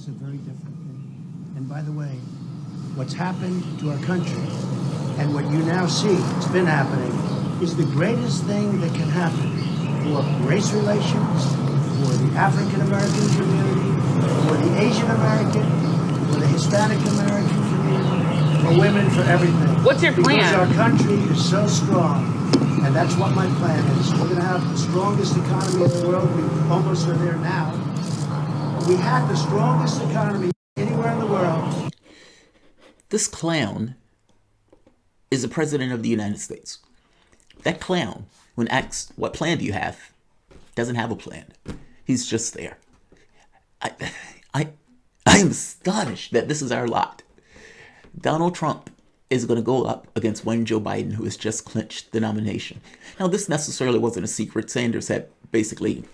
is a very different thing. And by the way, what's happened to our country and what you now see, it's been happening, is the greatest thing that can happen for race relations, for the African American community, for the Asian American, for the Hispanic American community, for women, for everything. What's your plan? Because our country is so strong, and that's what my plan is. We're going to have the strongest economy in the world. We almost are there now. We had the strongest economy anywhere in the world. This clown is the president of the United States. That clown, when asked, what plan do you have, doesn't have a plan. He's just there. I am astonished that this is our lot. Donald Trump is going to go up against one Joe Biden who has just clinched the nomination. Now, this necessarily wasn't a secret. Sanders had basically,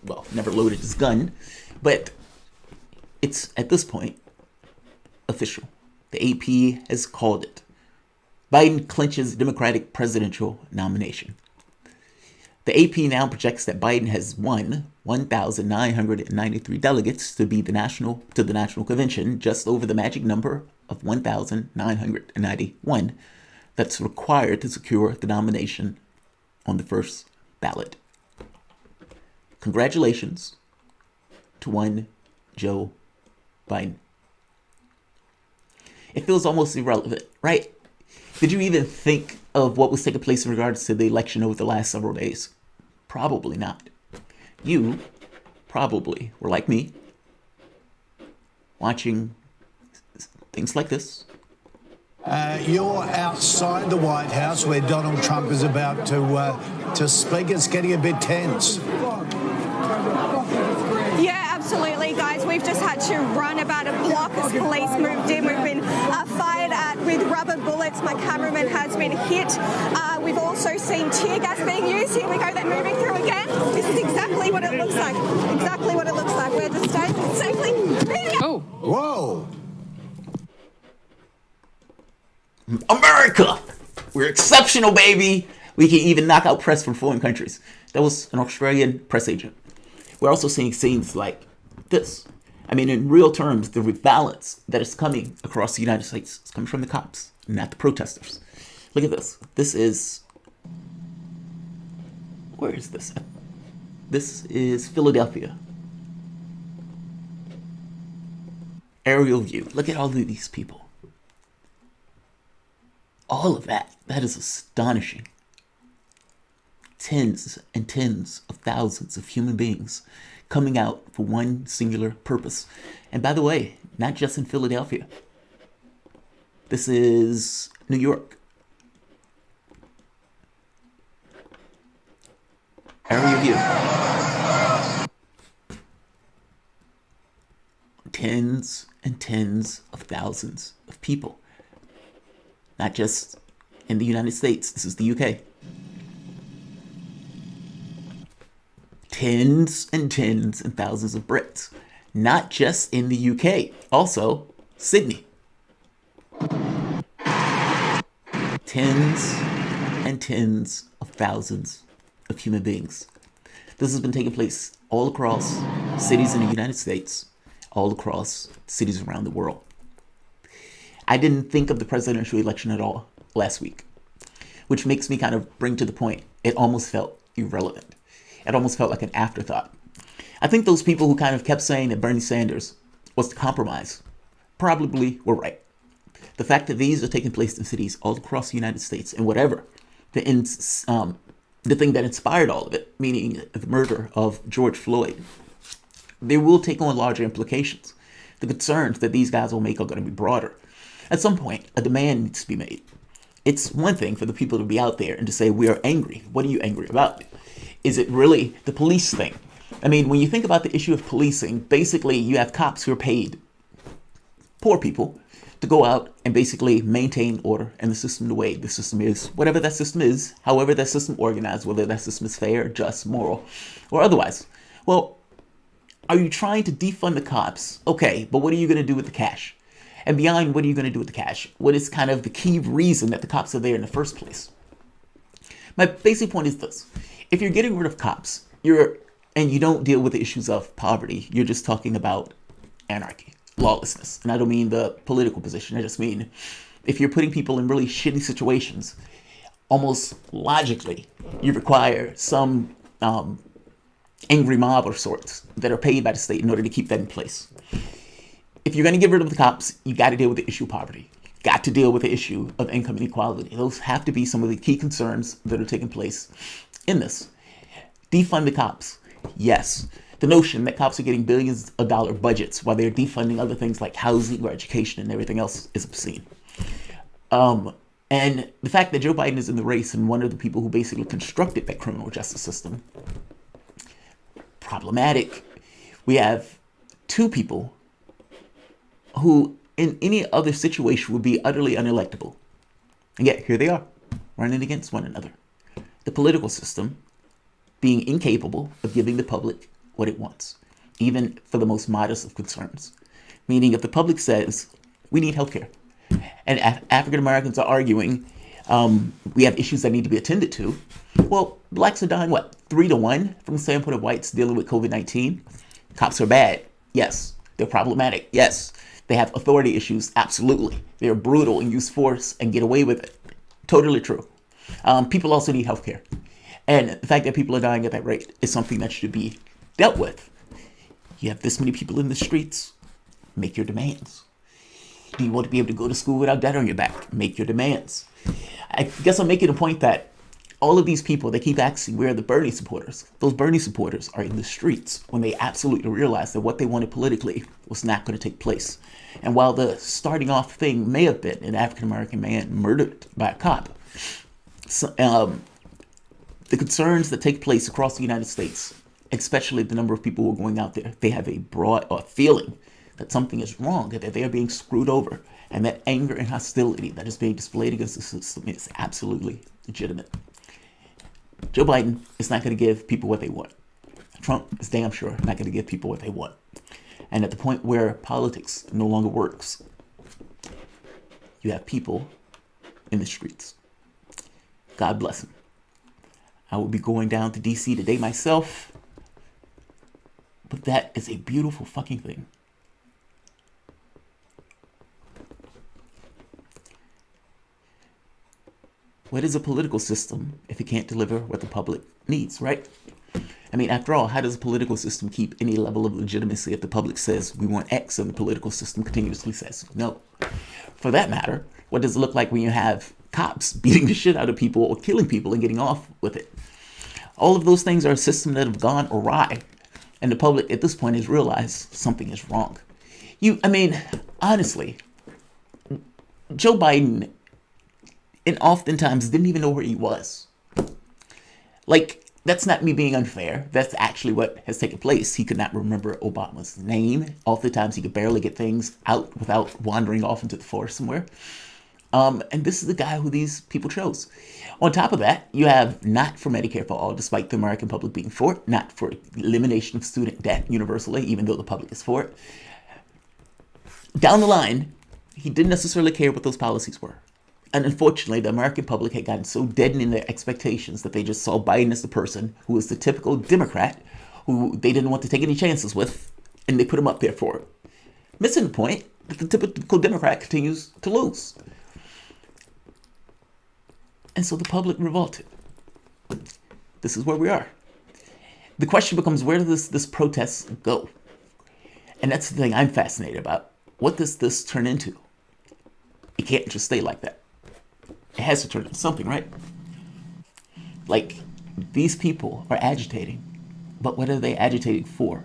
well, never loaded his gun, but it's, at this point, official. The AP has called it. Biden clinches Democratic presidential nomination. The AP now projects that Biden has won 1,993 delegates to the national convention, just over the magic number of 1,991 that's required to secure the nomination on the first ballot. Congratulations to one Joe Biden. It feels almost irrelevant, right? Did you even think of what was taking place in regards to the election over the last several days? Probably not. You probably were like me, watching things like this. You're outside the White House where Donald Trump is about to speak. It's getting a bit tense. Yeah, absolutely, guys. We've just had to run about a block as police moved in. We've been fired at with rubber bullets. My cameraman has been hit. We've also seen tear gas being used. Here we go. They're moving through again. This is exactly what it looks like. Exactly what it looks like. We're just staying safely. Oh. Whoa. America! We're exceptional, baby! We can even knock out press from foreign countries. That was an Australian press agent. We're also seeing scenes like this. I mean, in real terms, the rebalance that is coming across the United States is coming from the cops, not the protesters. Look at this. This is... Where is this? This is Philadelphia. Aerial view. Look at all of these people. All of that. That is astonishing. Tens and tens of thousands of human beings coming out for one singular purpose. And by the way, not just in Philadelphia. This is New York. Area view. Tens and tens of thousands of people. Not just in the United States. This is the UK. Tens and tens and thousands of Brits. Not just in the UK. Also, Sydney. Tens and tens of thousands of human beings. This has been taking place all across cities in the United States, all across cities around the world. I didn't think of the presidential election at all last week, which makes me kind of bring to the point. It almost felt irrelevant. It almost felt like an afterthought. I think those people who kind of kept saying that Bernie Sanders was the compromise probably were right. The fact that these are taking place in cities all across the United States and whatever, the thing that inspired all of it, meaning the murder of George Floyd, they will take on larger implications. The concerns that these guys will make are going to be broader. At some point, a demand needs to be made. It's one thing for the people to be out there and to say, we are angry. What are you angry about? Is it really the police thing? I mean, when you think about the issue of policing, basically you have cops who are paid, poor people, to go out and basically maintain order and the system the way the system is, whatever that system is, however that system organized, whether that system is fair, just, moral, or otherwise. Well, are you trying to defund the cops? Okay, but what are you going to do with the cash? And beyond what are you going to do with the cash? What is kind of the key reason that the cops are there in the first place? My basic point is this. If you're getting rid of cops, and you don't deal with the issues of poverty, you're just talking about anarchy, lawlessness. And I don't mean the political position. I just mean if you're putting people in really shitty situations, almost logically, you require some angry mob of sorts that are paid by the state in order to keep that in place. If you're going to get rid of the cops, you got to deal with the issue of poverty. Got to deal with the issue of income inequality. Those have to be some of the key concerns that are taking place in this. Defund the cops. Yes. The notion that cops are getting billions of dollar budgets while they're defunding other things like housing or education and everything else is obscene. And the fact that Joe Biden is in the race and one of the people who basically constructed that criminal justice system, problematic. We have two people who in any other situation would be utterly unelectable. And yet here they are, running against one another. The political system being incapable of giving the public what it wants, even for the most modest of concerns. Meaning if the public says, we need healthcare, and African Americans are arguing, we have issues that need to be attended to. Well, blacks are dying, 3-1 from the standpoint of whites dealing with COVID-19? Cops are bad. Yes. They're problematic. Yes. They have authority issues. Absolutely. They're brutal and use force and get away with it. Totally true. People also need healthcare. And the fact that people are dying at that rate is something that should be dealt with. You have this many people in the streets. Make your demands. Do you want to be able to go to school without debt on your back? Make your demands. I guess I'm making a point that all of these people, they keep asking, where are the Bernie supporters? Those Bernie supporters are in the streets when they absolutely realize that what they wanted politically was not going to take place. And while the starting off thing may have been an African-American man murdered by a cop, the concerns that take place across the United States, especially the number of people who are going out there, they have a broad feeling that something is wrong, that they are being screwed over, and that anger and hostility that is being displayed against the system is absolutely legitimate. Joe Biden is not going to give people what they want. Trump is damn sure not going to give people what they want. And at the point where politics no longer works, you have people in the streets. God bless them. I will be going down to DC today myself, but that is a beautiful fucking thing. What is a political system if it can't deliver what the public needs, right? I mean, after all, how does a political system keep any level of legitimacy if the public says we want X and the political system continuously says no? For that matter, what does it look like when you have cops beating the shit out of people or killing people and getting off with it? All of those things are a system that have gone awry. And the public at this point has realized something is wrong. Honestly, Joe Biden and oftentimes didn't even know where he was. That's not me being unfair. That's actually what has taken place. He could not remember Obama's name. Oftentimes he could barely get things out without wandering off into the forest somewhere. And this is the guy who these people chose. On top of that, you have not for Medicare for all, despite the American public being for it, not for elimination of student debt universally, even though the public is for it. Down the line, he didn't necessarily care what those policies were. And unfortunately, the American public had gotten so deadened in their expectations that they just saw Biden as the person who was the typical Democrat who they didn't want to take any chances with, and they put him up there for it. Missing the point that the typical Democrat continues to lose. And so the public revolted. This is where we are. The question becomes, where does this protest go? And that's the thing I'm fascinated about. What does this turn into? It can't just stay like that. It has to turn into something, right? These people are agitating, but what are they agitating for?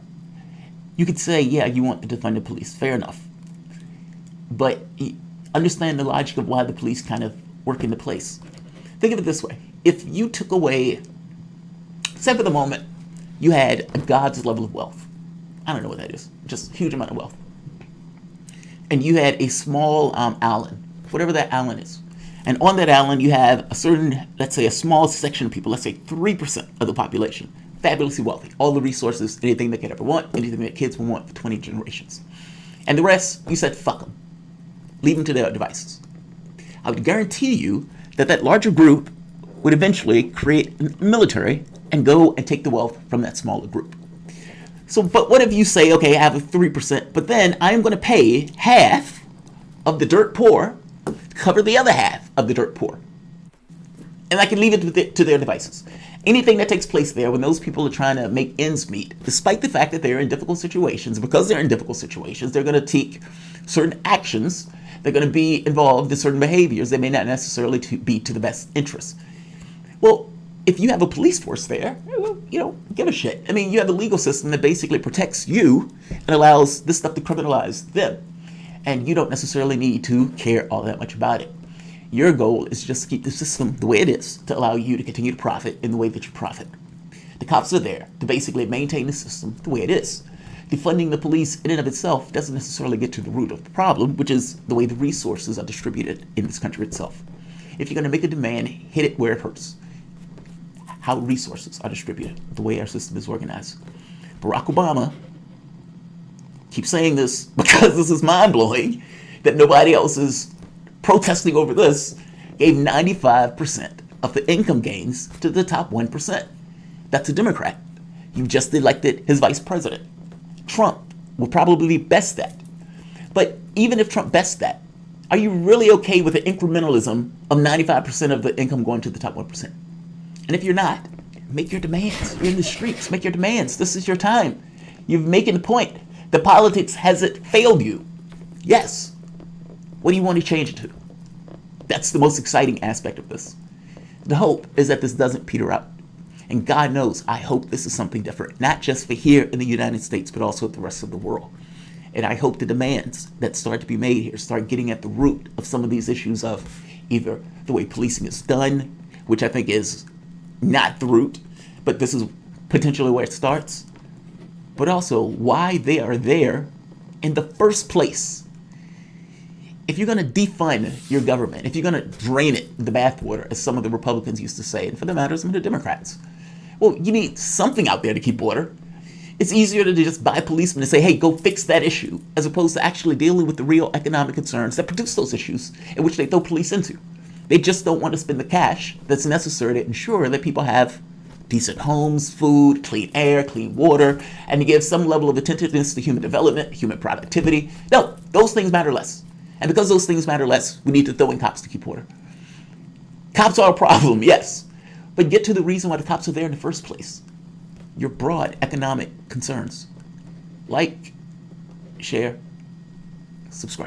You could say, yeah, you want to defund the police. Fair enough. But understand the logic of why the police kind of work into place. Think of it this way. If you took away, say for the moment, you had a God's level of wealth. I don't know what that is. Just a huge amount of wealth. And you had a small island, whatever that island is. And on that island, you have a certain, let's say a small section of people, let's say 3% of the population, fabulously wealthy, all the resources, anything they could ever want, anything that kids will want for 20 generations. And the rest, you said, fuck them. Leave them to their devices. I would guarantee you that that larger group would eventually create a military and go and take the wealth from that smaller group. So, but what if you say, okay, I have a 3%, but then I'm going to pay half of the dirt poor to cover the other half of the dirt poor. And I can leave it to their devices. Anything that takes place there when those people are trying to make ends meet, despite the fact that they're in difficult situations, because they're in difficult situations, they're going to take certain actions. They're going to be involved in certain behaviors that may not necessarily be to the best interest. Well, if you have a police force there, you don't give a shit. I mean, you have a legal system that basically protects you and allows this stuff to criminalize them. And you don't necessarily need to care all that much about it. Your goal is just to keep the system the way it is, to allow you to continue to profit in the way that you profit. The cops are there to basically maintain the system the way it is. Defunding the police in and of itself doesn't necessarily get to the root of the problem, which is the way the resources are distributed in this country itself. If you're going to make a demand, hit it where it hurts. How resources are distributed, the way our system is organized. Barack Obama keeps saying this because this is mind-blowing that nobody else is protesting over this, gave 95% of the income gains to the top 1%. That's a Democrat. You just elected his vice president. Trump will probably best that. But even if Trump bests that, are you really okay with the incrementalism of 95% of the income going to the top 1%? And if you're not, make your demands. You're in the streets, make your demands. This is your time. You're making the point that politics hasn't failed you. Yes. What do you want to change it to? That's the most exciting aspect of this. The hope is that this doesn't peter out. And God knows, I hope this is something different, not just for here in the United States, but also the rest of the world. And I hope the demands that start to be made here start getting at the root of some of these issues of either the way policing is done, which I think is not the root, but this is potentially where it starts, but also why they are there in the first place. If you're going to defund your government, if you're going to drain it, the bathwater, as some of the Republicans used to say, and for the matter, some of the Democrats, well, you need something out there to keep order. It's easier to just buy policemen and say, hey, go fix that issue, as opposed to actually dealing with the real economic concerns that produce those issues in which they throw police into. They just don't want to spend the cash that's necessary to ensure that people have decent homes, food, clean air, clean water, and to give some level of attentiveness to human development, human productivity. No, those things matter less. And because those things matter less, we need to throw in cops to keep order. Cops are a problem, yes, but get to the reason why the cops are there in the first place. Your broad economic concerns. Like, share, subscribe.